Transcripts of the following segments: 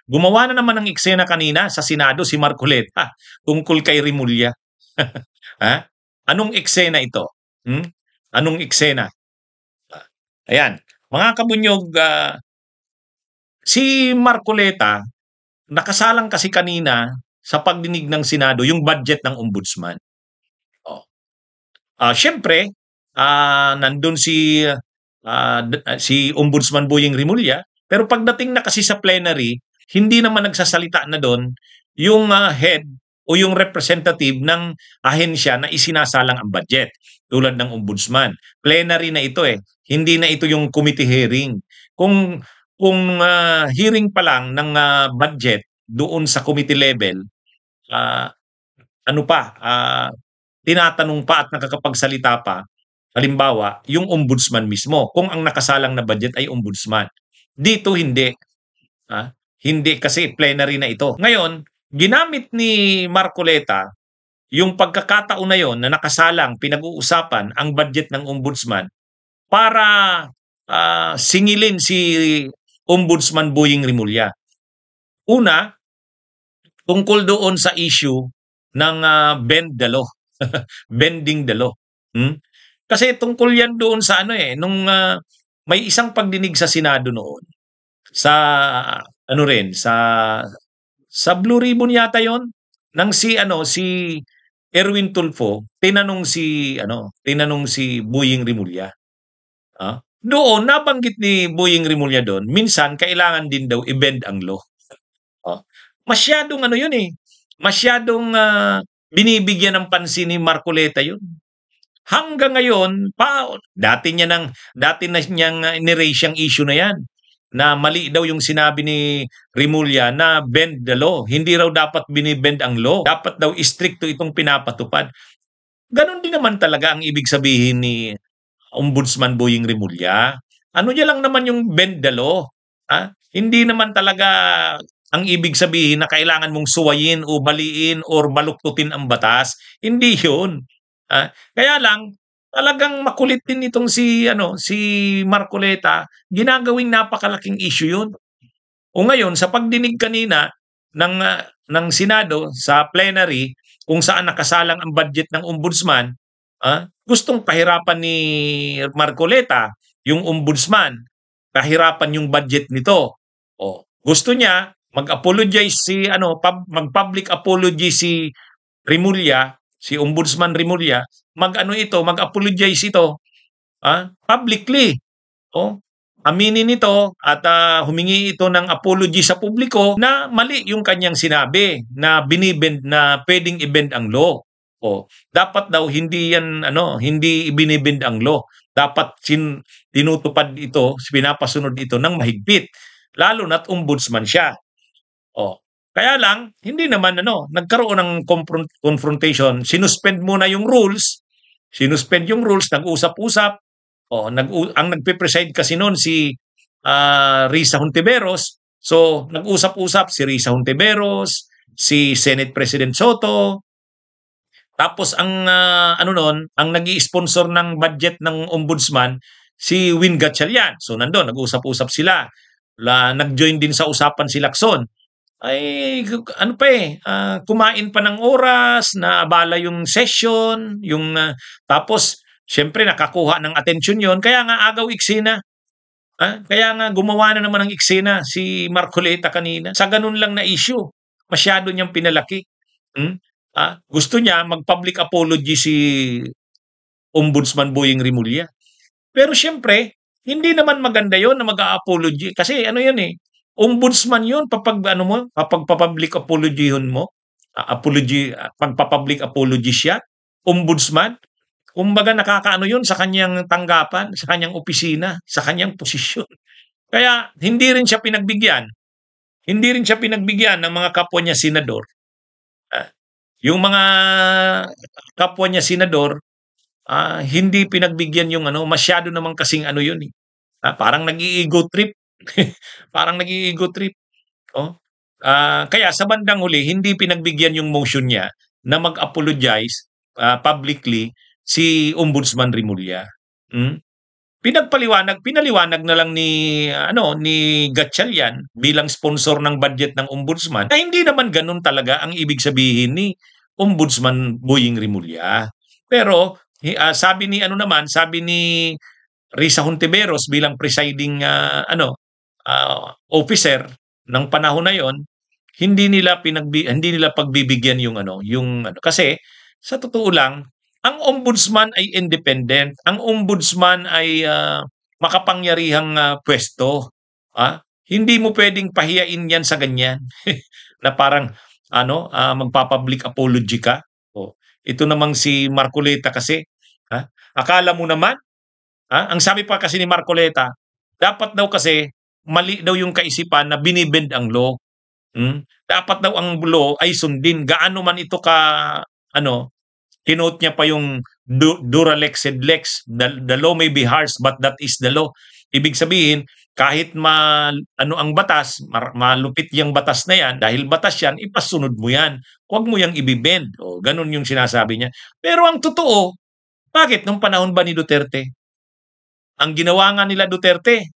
Gumawa na naman ng eksena kanina sa Senado si Marcoleta tungkol kay Rimulya. Ha? Anong eksena ito? Hmm? Anong eksena? Ayan, mga kabunyog, si Marcoleta, nakasalang kasi kanina sa pagdinig ng Senado yung budget ng ombudsman. Oh. Siyempre, nandun si Ombudsman Boyeng Rimulya, pero pagdating na kasi sa plenary, hindi naman nagsasalita na doon yung head o yung representative ng ahensya na isinasalang ang budget tulad ng ombudsman. Plenary na ito eh. Hindi na ito yung committee hearing. Kung hearing pa lang ng budget doon sa committee level, ah, ano pa, tinatanong pa at nakakapagsalita pa, halimbawa, yung ombudsman mismo, kung ang nakasalang na budget ay ombudsman. Dito hindi. Ah, Hindi kasi plenary na ito. Ngayon, ginamit ni Marcoleta yung pagkakataon na yon na nakasalang pinag-uusapan ang budget ng ombudsman para singilin si Ombudsman Boyeng Rimulya. Una, tungkol doon sa issue ng bend the law. Bending the law. Hmm? Kasi tungkol yan doon sa ano eh, nung may isang pagdinig sa Senado noon sa ano rin sa Blue Ribbon yata yon nang si Erwin Tulfo tinanong si Boyeng Rimulya. Doon nabanggit ni Boyeng Rimulya doon, minsan kailangan din daw i-bend ang law. Masyadong ano yun eh, masyadong binibigyan ng pansin ni Marcoleta yun. Hanggang ngayon, dati na niyang ni-raise yung issue na yan. Na mali daw yung sinabi ni Rimulya na bend the law. Hindi raw dapat binibend ang law. Dapat daw istrikto itong pinapatupad. Ganon din naman talaga ang ibig sabihin ni Ombudsman Boyeng Rimulya. Ano niya lang naman yung bend the law. Hindi naman talaga ang ibig sabihin na kailangan mong suwayin o baliin or baluktutin ang batas. Hindi yun. Kaya lang, talagang makulit din itong si Marcoleta, ginagawing napakalaking issue yun. O ngayon, sa pagdinig kanina ng Senado sa plenary, kung saan nakasalang ang budget ng ombudsman, gustong pahirapan ni Marcoleta, yung ombudsman, pahirapan yung budget nito. Gusto niya mag-apologize mag-public apology si Rimulya, si Ombudsman Rimulya, mag-apologize ito publicly. Aminin ito at humingi ito ng apology sa publiko na mali yung kanyang sinabi na pwedeng i-bend ang law. Dapat daw hindi ibinibend ang law. Dapat tinutupad ito, pinapasunod ito ng mahigpit. Lalo na't ombudsman siya. Kaya lang, hindi naman nagkaroon ng confrontation. Sinuspend muna yung rules. Nag-usap-usap. Ang nagpe-preside kasi noon si Risa Hontiveros. So, nag-usap-usap si Risa Hontiveros, si Senate President Soto. Tapos ang ang nag-i-sponsor ng budget ng ombudsman si Win Gatchalian. So nandoon nag-usap-usap sila. Nag-join din sa usapan si Lacson. Ay kumain pa ng oras, naabala yung session, tapos siyempre nakakuha ng atensyon yon, kaya nga agaw eksena. Kaya nga gumawa na naman ng eksena si Marcoleta kanina sa ganun lang na issue. Masyado niyang pinalaki. Gusto niya mag-public apology si Ombudsman Boyeng Rimulya. Pero siyempre, hindi naman maganda yon na mag-a-apology kasi yan eh. Ombudsman yun papag-public apology mo. Pagpa-public apology siya, ombudsman. Kumbaga nakakaano yun sa kanyang tanggapan, sa kanyang opisina, sa kanyang posisyon. Kaya hindi rin siya pinagbigyan. Hindi rin siya pinagbigyan ng mga kapwa niya senador. Yung mga kapwa niya senador, hindi pinagbigyan yung masyado naman kasing yun eh. Parang nag-i-ego trip. Parang nag-i-ego trip. Kaya sa bandang huli, hindi pinagbigyan yung motion niya na mag-apologize publicly si Ombudsman Rimulya. pinaliwanag na lang ni Gatchalian bilang sponsor ng budget ng ombudsman na hindi naman gano'n talaga ang ibig sabihin ni Ombudsman Boying Rimulya. Pero sabi ni Risa Hontiveros bilang presiding officer ng panahon na 'yon, hindi nila pagbibigyan yung kasi sa totoo lang, ang ombudsman ay independent. Ang ombudsman ay makapangyarihang puwesto. Hindi mo puwedeng pahiyain 'yan sa ganyan na parang magpa-public apology ka. Oh, ito namang si Marcoleta kasi, akala mo naman, ang sabi pa kasi ni Marcoleta, dapat daw kasi mali daw yung kaisipan na binibend ang law. Dapat daw ang law ay sundin. Gaano man ito kinote niya pa yung dura lex sed lex. The law may be harsh but that is the law. Ibig sabihin, kahit ang batas, malupit yung batas na yan, dahil batas yan, ipasunod mo yan. Huwag mo yang ibibend. O, ganun yung sinasabi niya. Pero ang totoo, bakit nung panahon ba ni Duterte? Ang ginawa nga nila Duterte,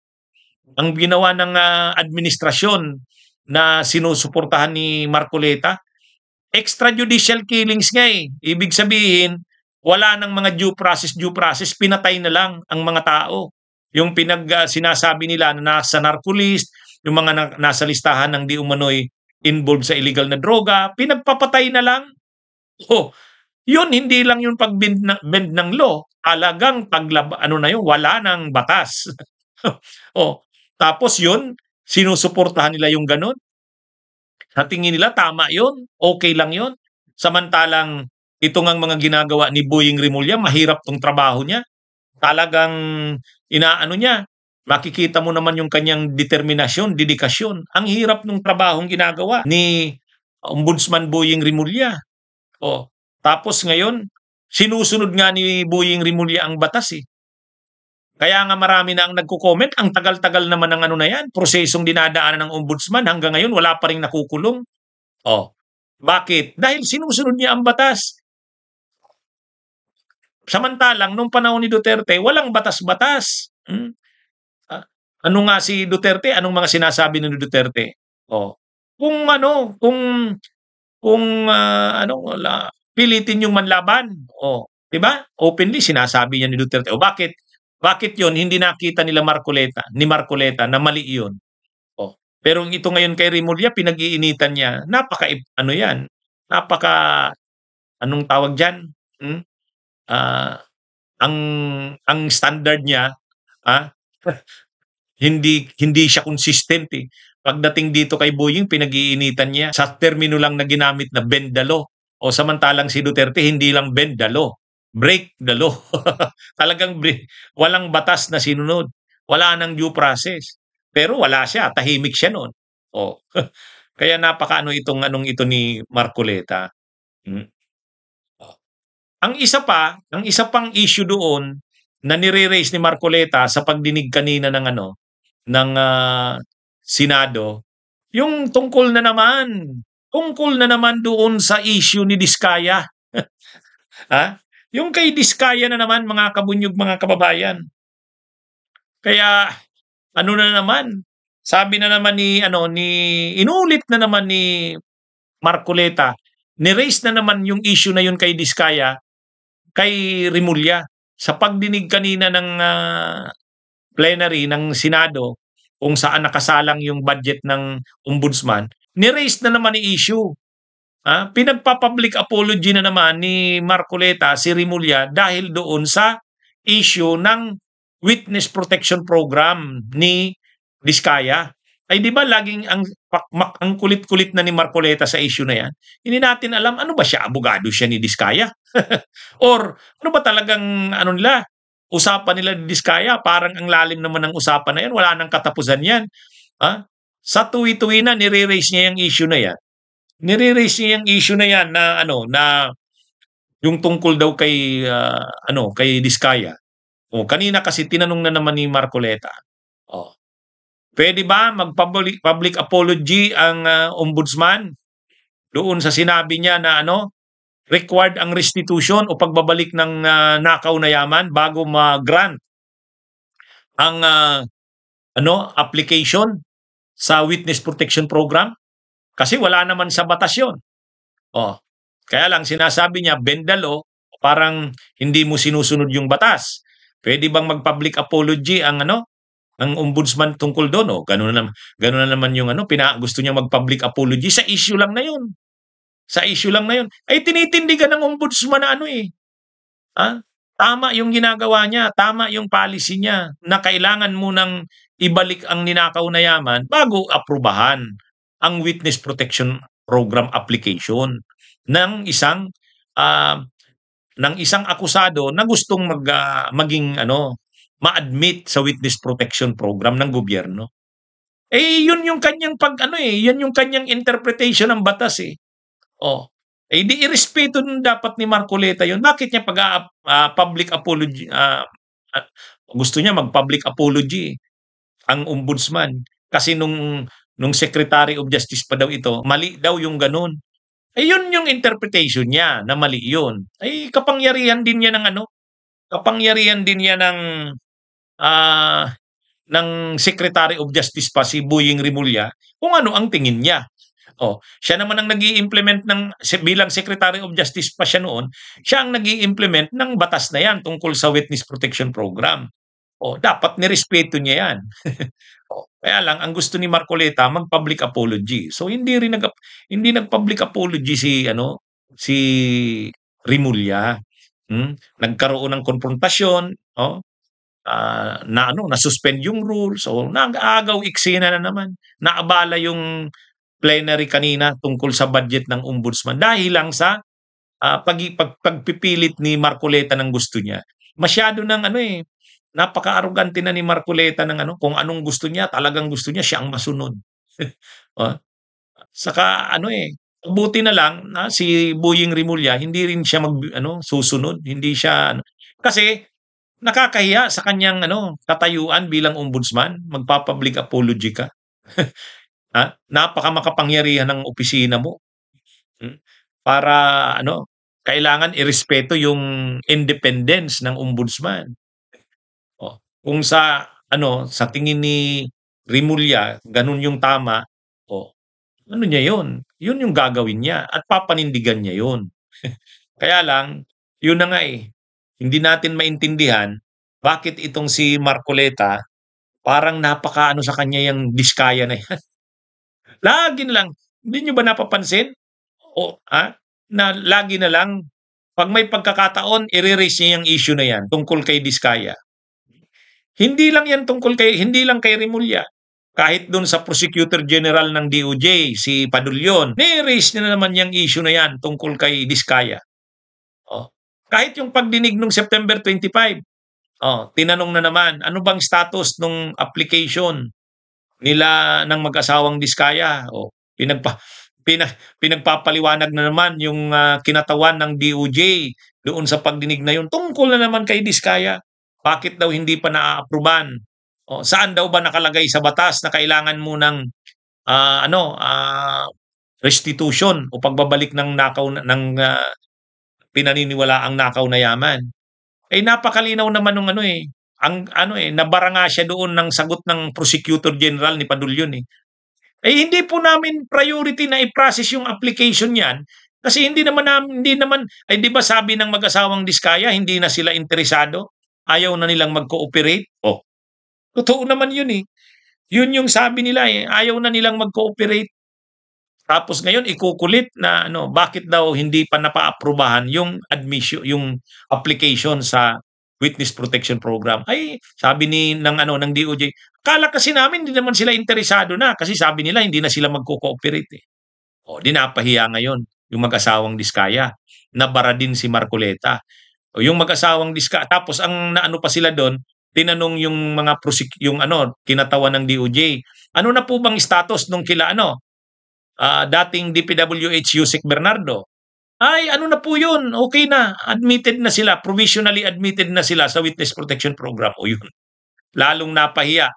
ang ginawa ng administrasyon na sinusuportahan ni Marcoleta, extrajudicial killings nga eh. Ibig sabihin, wala nang mga due process, pinatay na lang ang mga tao. Yung sinasabi nila na nasa narcolist, yung mga nasa listahan ng di umano'y involved sa illegal na droga, pinagpapatay na lang. Oh, yun, hindi lang yung bend ng law, talagang wala nang batas. Tapos yun, sinusuportahan nila yung ganun. Sa tingin nila tama yun, okay lang yun. Samantalang ito ngang mga ginagawa ni Boying Rimulya, mahirap tong trabaho niya. Talagang niya, makikita mo naman yung kanyang determinasyon, dedikasyon. Ang hirap ng trabahong ginagawa ni Ombudsman Boying Rimulya. Tapos ngayon, sinusunod nga ni Boying Rimulya ang batas eh. Kaya nga marami na ang nagko-comment, ang tagal-tagal naman ng na yan, prosesong dinadaanan ng ombudsman, hanggang ngayon wala pa ring nakukulong. Bakit? Dahil sinusunod niya ang batas. Samantalang nung panahon ni Duterte, walang batas-batas. Ano nga si Duterte? Anong mga sinasabi ni Duterte? Pilitin yung manlaban. 'Di ba? Openly sinasabi niya ni Duterte. Bakit 'yon hindi nakita ni Marcoleta na mali 'yon? Pero ito ngayon kay Rimulya pinag-iinitan niya. Anong tawag diyan? Ang standard niya, hindi siya consistent eh. Pagdating dito kay Boying, pinag-iinitan niya sa termino lang na ginamit na bend the law. Samantalang si Duterte hindi lang bend the law, break the law. Talagang walang batas na sinunod. Wala nang due process. Pero wala siya, tahimik siya noon. Kaya ito ni Marcoleta. Ang isa pang issue doon na nire-raise ni Marcoleta sa pagdinig kanina ng Senado, yung tungkol na naman doon sa issue ni Diskaya. Yung kay Diskaya na naman, mga kabunyog, mga kababayan. Kaya sabi na naman inulit na naman ni Marcoleta, ni-raise na naman yung issue na yun kay Diskaya, kay Rimulya. Sa pagdinig kanina ng plenary ng Senado, kung saan nakasalang yung budget ng ombudsman, ni-raise na naman ni issue. Pinagpa-public apology na naman ni Marcoleta si Rimulya dahil doon sa issue ng witness protection program ni Diskaya. Ay di ba laging ang kulit-kulit na ni Marcoleta sa issue na yan? Hindi natin alam, ano ba siya? Abogado siya ni Diskaya? Or ano ba talagang usapan nila ni Diskaya? Parang ang lalim naman ng usapan na yan. Wala nang katapusan yan. Sa tuwi-tuwi na, nire-raise niya yung issue na yan. Nire-raise niya yung issue na yan na na yung tungkol daw kay Diskaya. Kanina kasi tinanong na naman ni Marcoleta. Pwede ba mag-public apology ang ombudsman doon sa sinabi niya na required ang restitution o pagbabalik ng nakaw na yaman bago ma-grant ang application sa Witness Protection Program kasi wala naman sa batas 'yon. Oh, kaya lang sinasabi niya bend the law, parang hindi mo sinusunod yung batas. Puwede bang mag-public apology ang ombudsman tungkol do'n? Oh, gano'n na naman yung gusto niya mag-public apology sa issue lang na 'yun. Sa issue lang na 'yun. Ay tinitindigan ng ombudsman na ah, tama yung ginagawa niya, tama yung policy niya na kailangan munang ibalik ang ninakaw na yaman bago aprubahan ang Witness Protection Program application ng isang, ah, akusado na gustong maging ma-admit sa Witness Protection Program ng gobyerno. Eh, yun yung kanyang yan yung kanyang interpretation ng batas, eh. Oh, eh, di irespeto din dapat ni Marcoleta yun. Bakit niya public apology, gusto niya mag-public apology ang ombudsman. Kasi nung Secretary of Justice pa daw ito, mali daw yung gano'n. Eh, yun yung interpretation niya na mali yun. Ay kapangyarihan din niya kapangyarihan din niya ah, ng Secretary of Justice pa si Boying Rimulya kung ano ang tingin niya. Oh, siya naman ang nag-i-implement bilang Secretary of Justice pa siya noon, siya ang nag-i-implement ng batas na 'yan tungkol sa Witness Protection Program. Oh, dapat nirespeto niya 'yan. Oh, kaya lang ang gusto ni Marcoleta mag-public apology. So hindi nag-public apology si Rimulya. Nagkaroon ng konfrontasyon, oh, na-suspend yung rules, so nag-aagaw eksena na naman. Naabala yung plenary kanina tungkol sa budget ng ombudsman dahil lang sa pagpipilit ni Marcoleta ng gusto niya. Masyado ng napaka-arrogante na ni Marcoleta ng kung anong gusto niya, talagang gusto niya siya ang masunod. Oh, saka buti na lang na si Boying Rimulya hindi rin siya susunod, hindi siya kasi nakakahiya sa kanyang katayuan bilang ombudsman, magpa-public apology ka. Napakamakapangyarihan ng opisina mo, hmm, para kailangan irespeto yung independence ng ombudsman. Oh, kung sa tingin ni Rimulya gano'n yung tama, oh, niya yun yung gagawin niya at papanindigan niya yun. Kaya lang, yun na nga, hindi natin maintindihan bakit itong si Marcoleta parang napaka sa kanya yang diskaya na yan. Lagi na lang, hindi niyo ba napapansin? O na lagi na lang 'pag may pagkakataon ire-raise niya yang issue na yan tungkol kay Diskaya. Hindi lang kay Rimulya, kahit dun sa Prosecutor General ng DOJ, si Padulyon, ni-raise niya na naman yang issue na yan tungkol kay Diskaya. Oh, kahit yung pagdinig nung September 25, tinanong na naman, ano bang status nung application nila ng mag-asawang Diskaya? O pinagpapaliwanag na naman yung kinatawan ng DOJ doon sa pagdinig na yun tungkol na naman kay Diskaya. Bakit daw hindi pa naaapruban? O, saan daw ba nakalagay sa batas na kailangan mo ng restitution o pagbabalik ng nakaw ng pinaniniwalaang nakaw na yaman? Eh napakalinaw naman nung nabara nga siya doon ng sagot ng Prosecutor General ni Padulyon. Eh hindi po namin priority na i-process yung application niyan kasi hindi naman ay 'di ba sabi ng mag-asawang Diskaya hindi na sila interesado, ayaw na nilang mag-cooperate. Oh, totoo naman 'yun, eh. 'Yun yung sabi nila, ayaw na nilang mag-cooperate. Tapos ngayon ikukulit na bakit daw hindi pa napaaprubahan yung yung application sa Witness Protection Program. Ay, sabi ng DOJ, akala kasi namin hindi naman sila interesado na kasi sabi nila hindi na sila magko-cooperate, eh. O, 'di napahiya ngayon yung mag-asawang Diskaya, nabara din si Marcoleta. O yung mag-asawang tapos ang naano pa sila dun, tinanong yung mga yung kinatawan ng DOJ, ano na po bang status nung kila dating DPWH Yusek Bernardo? Ay ano na po yun, okey na, admitted na sila, provisionally admitted na sila sa Witness Protection Program. O yun, lalong napahiya,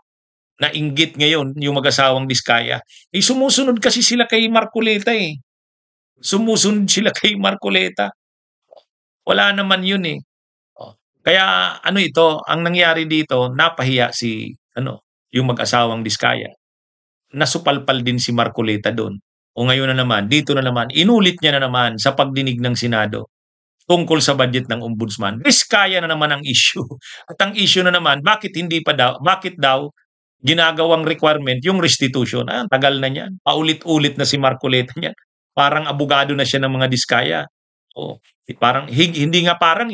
nainggit ngayon yung mag-asawang Diskaya. Eh, sumusunod kasi sila kay Marcoleta, eh. Sumusunod sila kay Marcoleta. Wala naman yun, eh. Oh. Kaya ano ito, ang nangyari dito napahiya si ano, yung mag-asawang Diskaya. Nasupalpal din si Marcoleta dun. O ngayon na naman, dito na naman, inulit niya na naman sa pagdinig ng Senado tungkol sa budget ng ombudsman. Diskaya na naman ang issue. At ang issue na naman, bakit daw ginagawang requirement yung restitution? Ang tagal na niyan. Paulit-ulit na si Marcoleta niyan. Parang abogado na siya ng mga Diskaya. Oh, parang hindi nga parang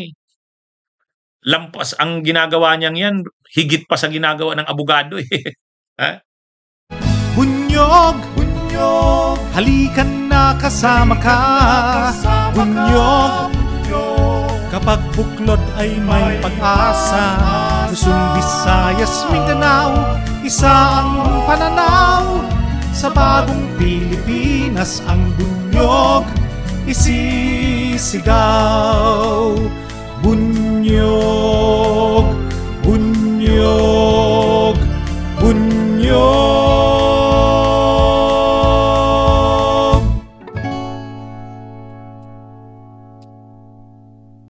lampas ang ginagawa niyang yan, higit pa sa ginagawa ng abogado eh. Ha? Bunyog, bunyog, halikan na kasama ka. Bunyog, kapag buklod ay may pag-asa. Luzon, Visayas, Mindanao, isa ang pananaw. Sa bagong Pilipinas ang bunyog isisigaw. Bunyog, bunyog, bunyog.